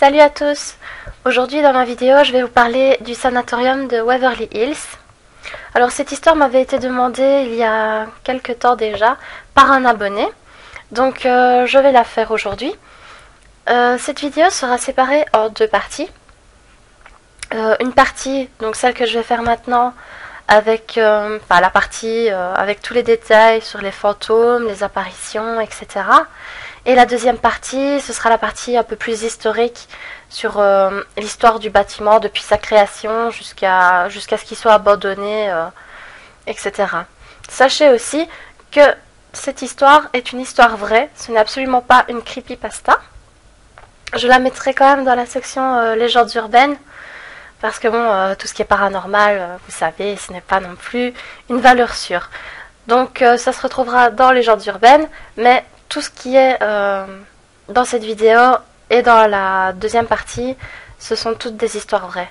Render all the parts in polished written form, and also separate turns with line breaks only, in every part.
Salut à tous! Aujourd'hui dans ma vidéo je vais vous parler du sanatorium de Waverly Hills. Alors cette histoire m'avait été demandée il y a quelques temps déjà par un abonné, donc je vais la faire aujourd'hui. Cette vidéo sera séparée en deux parties. Une partie, donc celle que je vais faire maintenant, avec la partie avec tous les détails sur les fantômes, les apparitions, etc. Et la deuxième partie, ce sera la partie un peu plus historique sur l'histoire du bâtiment depuis sa création jusqu'à ce qu'il soit abandonné, etc. Sachez aussi que cette histoire est une histoire vraie, ce n'est absolument pas une creepypasta. Je la mettrai quand même dans la section légendes urbaines, parce que bon, tout ce qui est paranormal, vous savez, ce n'est pas non plus une valeur sûre. Donc ça se retrouvera dans légendes urbaines, mais tout ce qui est dans cette vidéo et dans la deuxième partie, ce sont toutes des histoires vraies.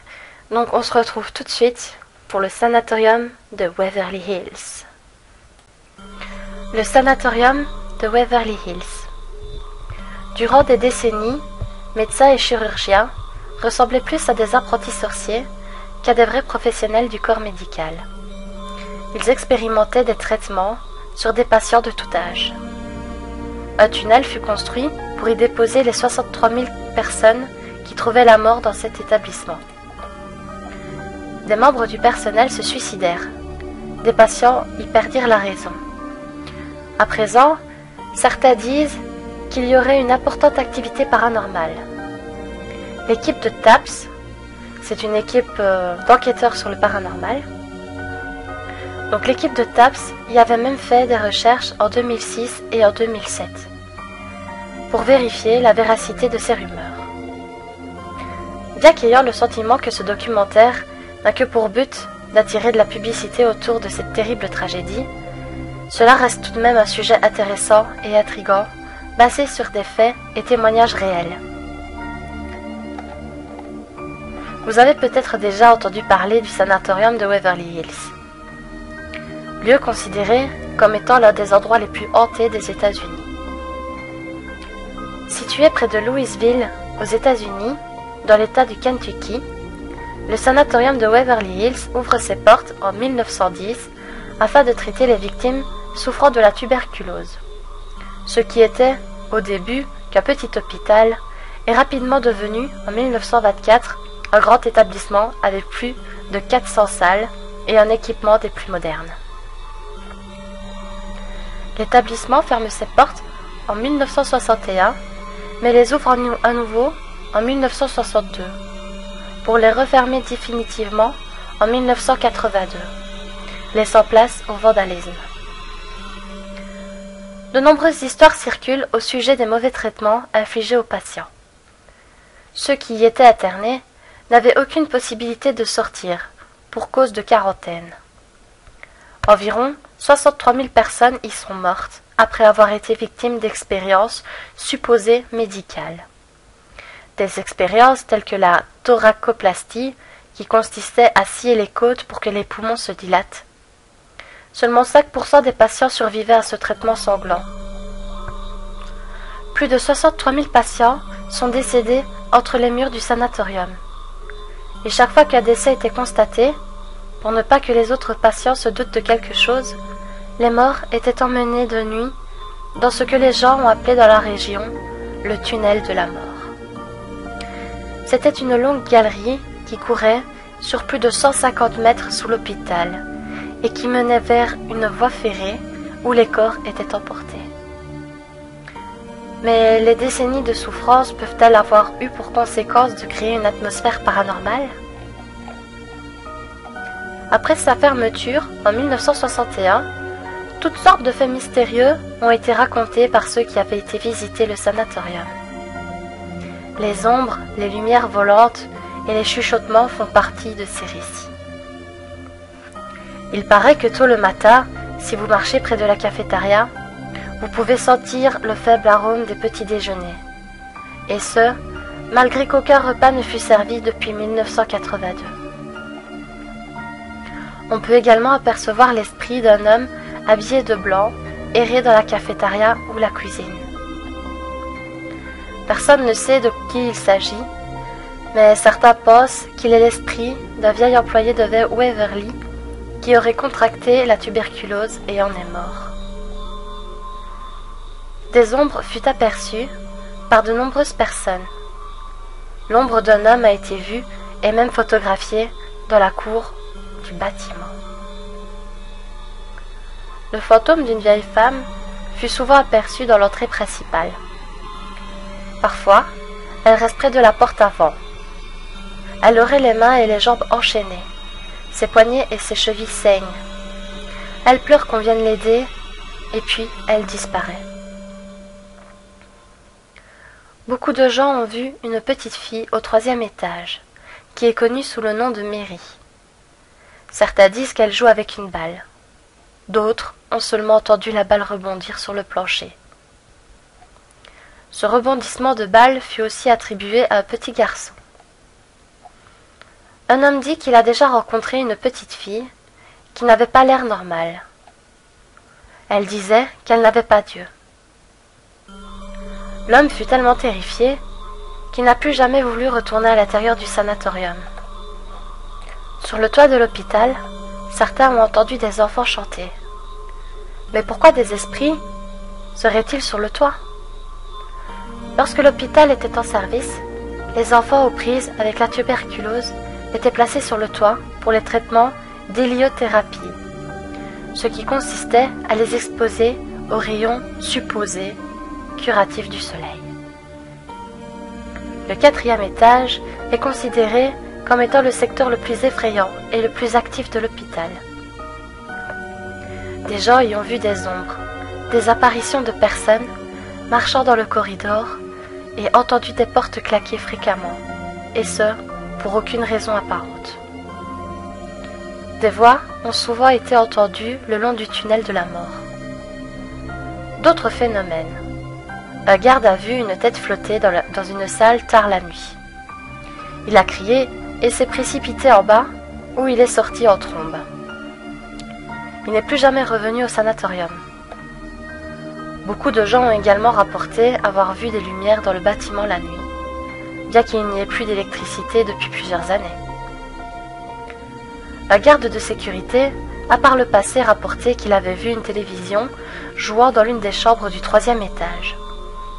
Donc on se retrouve tout de suite pour le sanatorium de Waverly Hills. Le sanatorium de Waverly Hills. Durant des décennies, médecins et chirurgiens ressemblaient plus à des apprentis sorciers qu'à des vrais professionnels du corps médical. Ils expérimentaient des traitements sur des patients de tout âge. Un tunnel fut construit pour y déposer les 63 000 personnes qui trouvaient la mort dans cet établissement. Des membres du personnel se suicidèrent. Des patients y perdirent la raison. À présent, certains disent qu'il y aurait une importante activité paranormale. L'équipe de TAPS, c'est une équipe d'enquêteurs sur le paranormal. Donc l'équipe de TAPS y avait même fait des recherches en 2006 et en 2007 pour vérifier la véracité de ces rumeurs. Bien qu'ayant le sentiment que ce documentaire n'a que pour but d'attirer de la publicité autour de cette terrible tragédie, cela reste tout de même un sujet intéressant et intrigant, basé sur des faits et témoignages réels. Vous avez peut-être déjà entendu parler du sanatorium de Waverly Hills, lieu considéré comme étant l'un des endroits les plus hantés des États-Unis. Situé près de Louisville, aux États-Unis, dans l'État du Kentucky, le sanatorium de Waverly Hills ouvre ses portes en 1910 afin de traiter les victimes souffrant de la tuberculose. Ce qui était, au début, qu'un petit hôpital, est rapidement devenu, en 1924, un grand établissement avec plus de 400 salles et un équipement des plus modernes. L'établissement ferme ses portes en 1961, mais les ouvre à nouveau en 1962, pour les refermer définitivement en 1982, laissant place au vandalisme. De nombreuses histoires circulent au sujet des mauvais traitements infligés aux patients. Ceux qui y étaient internés n'avaient aucune possibilité de sortir, pour cause de quarantaine. Environ 63 000 personnes y sont mortes après avoir été victimes d'expériences supposées médicales. Des expériences telles que la thoracoplastie, qui consistait à scier les côtes pour que les poumons se dilatent. Seulement 5% des patients survivaient à ce traitement sanglant. Plus de 63 000 patients sont décédés entre les murs du sanatorium. Et chaque fois qu'un décès était constaté, pour ne pas que les autres patients se doutent de quelque chose, les morts étaient emmenés de nuit dans ce que les gens ont appelé dans la région le tunnel de la mort. C'était une longue galerie qui courait sur plus de 150 mètres sous l'hôpital et qui menait vers une voie ferrée où les corps étaient emportés. Mais les décennies de souffrance peuvent-elles avoir eu pour conséquence de créer une atmosphère paranormale ? Après sa fermeture, en 1961, toutes sortes de faits mystérieux ont été racontés par ceux qui avaient été visiter le sanatorium. Les ombres, les lumières volantes et les chuchotements font partie de ces récits. Il paraît que tôt le matin, si vous marchez près de la cafétéria, vous pouvez sentir le faible arôme des petits déjeuners. Et ce, malgré qu'aucun repas ne fût servi depuis 1982. On peut également apercevoir l'esprit d'un homme habillé de blanc, errer dans la cafétéria ou la cuisine. Personne ne sait de qui il s'agit, mais certains pensent qu'il est l'esprit d'un vieil employé de Waverly qui aurait contracté la tuberculose et en est mort. Des ombres furent aperçues par de nombreuses personnes. L'ombre d'un homme a été vue et même photographiée dans la cour du bâtiment. Le fantôme d'une vieille femme fut souvent aperçu dans l'entrée principale. Parfois, elle reste près de la porte avant. Elle aurait les mains et les jambes enchaînées. Ses poignets et ses chevilles saignent. Elle pleure qu'on vienne l'aider, et puis elle disparaît. Beaucoup de gens ont vu une petite fille au 3e étage, qui est connue sous le nom de Mary. Certains disent qu'elle joue avec une balle. D'autres ont seulement entendu la balle rebondir sur le plancher. Ce rebondissement de balle fut aussi attribué à un petit garçon. Un homme dit qu'il a déjà rencontré une petite fille qui n'avait pas l'air normal. Elle disait qu'elle n'avait pas Dieu. L'homme fut tellement terrifié qu'il n'a plus jamais voulu retourner à l'intérieur du sanatorium. Sur le toit de l'hôpital, certains ont entendu des enfants chanter. Mais pourquoi des esprits seraient-ils sur le toit? Lorsque l'hôpital était en service, les enfants aux prises avec la tuberculose étaient placés sur le toit pour les traitements d'héliothérapie, ce qui consistait à les exposer aux rayons supposés curatifs du soleil. Le 4e étage est considéré comme étant le secteur le plus effrayant et le plus actif de l'hôpital. Des gens y ont vu des ombres, des apparitions de personnes marchant dans le corridor et entendu des portes claquer fréquemment, et ce, pour aucune raison apparente. Des voix ont souvent été entendues le long du tunnel de la mort. D'autres phénomènes. Un garde a vu une tête flotter dans une salle tard la nuit. Il a crié et s'est précipité en bas, où il est sorti en trombe. Il n'est plus jamais revenu au sanatorium. Beaucoup de gens ont également rapporté avoir vu des lumières dans le bâtiment la nuit, bien qu'il n'y ait plus d'électricité depuis plusieurs années. Un garde de sécurité a par le passé rapporté qu'il avait vu une télévision jouant dans l'une des chambres du 3e étage.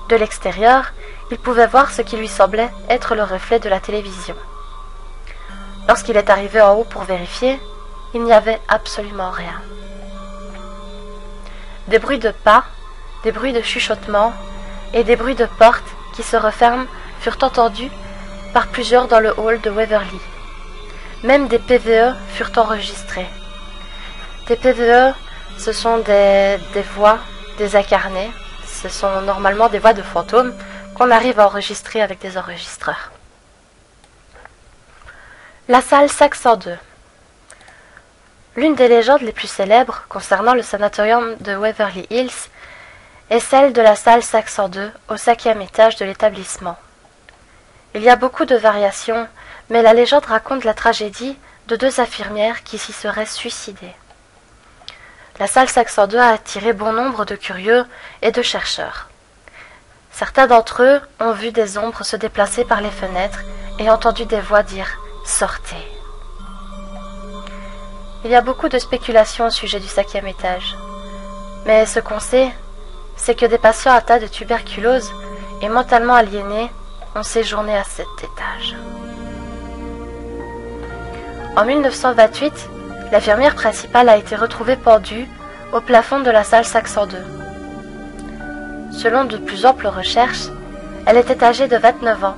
De l'extérieur, il pouvait voir ce qui lui semblait être le reflet de la télévision. Lorsqu'il est arrivé en haut pour vérifier, il n'y avait absolument rien. Des bruits de pas, des bruits de chuchotements et des bruits de portes qui se referment furent entendus par plusieurs dans le hall de Waverly. Même des PVE furent enregistrés. Des PVE, ce sont des voix désincarnées. Ce sont normalement des voix de fantômes qu'on arrive à enregistrer avec des enregistreurs. La salle 502. L'une des légendes les plus célèbres concernant le sanatorium de Waverly Hills est celle de la salle 502 au 5e étage de l'établissement. Il y a beaucoup de variations, mais la légende raconte la tragédie de 2 infirmières qui s'y seraient suicidées. La salle 502 a attiré bon nombre de curieux et de chercheurs. Certains d'entre eux ont vu des ombres se déplacer par les fenêtres et entendu des voix dire « Sortez ». Il y a beaucoup de spéculations au sujet du 5e étage. Mais ce qu'on sait, c'est que des patients atteints de tuberculose et mentalement aliénés ont séjourné à cet étage. En 1928, l'infirmière principale a été retrouvée pendue au plafond de la salle 502. Selon de plus amples recherches, elle était âgée de 29 ans,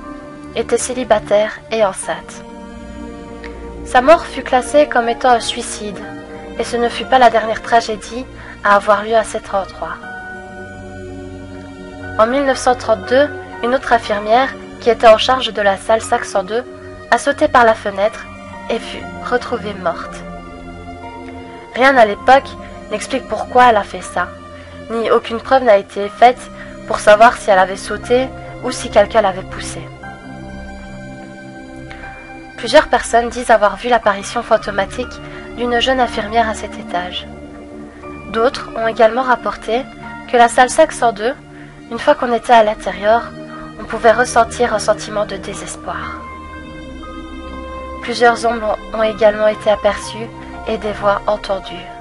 était célibataire et enceinte. Sa mort fut classée comme étant un suicide, et ce ne fut pas la dernière tragédie à avoir lieu à cet endroit. En 1932, une autre infirmière, qui était en charge de la salle 502, a sauté par la fenêtre et fut retrouvée morte. Rien à l'époque n'explique pourquoi elle a fait ça, ni aucune preuve n'a été faite pour savoir si elle avait sauté ou si quelqu'un l'avait poussée. Plusieurs personnes disent avoir vu l'apparition fantomatique d'une jeune infirmière à cet étage. D'autres ont également rapporté que la salle 502, une fois qu'on était à l'intérieur, on pouvait ressentir un sentiment de désespoir. Plusieurs ombres ont également été aperçues et des voix entendues.